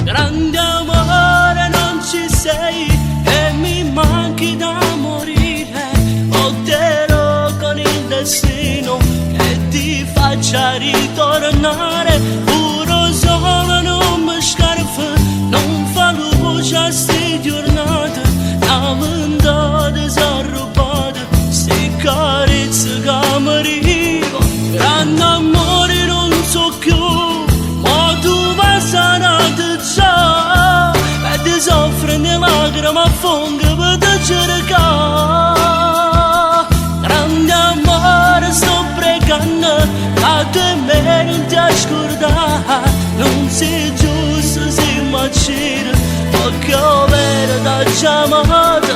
grande amore non ci sei e mi manchi da morire. Lotterò con il destino che ti faccia ritornare. Puro sole non mi scarfa, non fa luce a sti giornate. La vita disarrubata, sti carezze che mi rivo. Grande amore non so più, ma tu vai sanate già. E ti soffre le lacrime a fondo per te cercare. Grande amore sto pregando, a te me non ti scordare. Non sei giusto se mi c'era, perché ho vero da chiamare.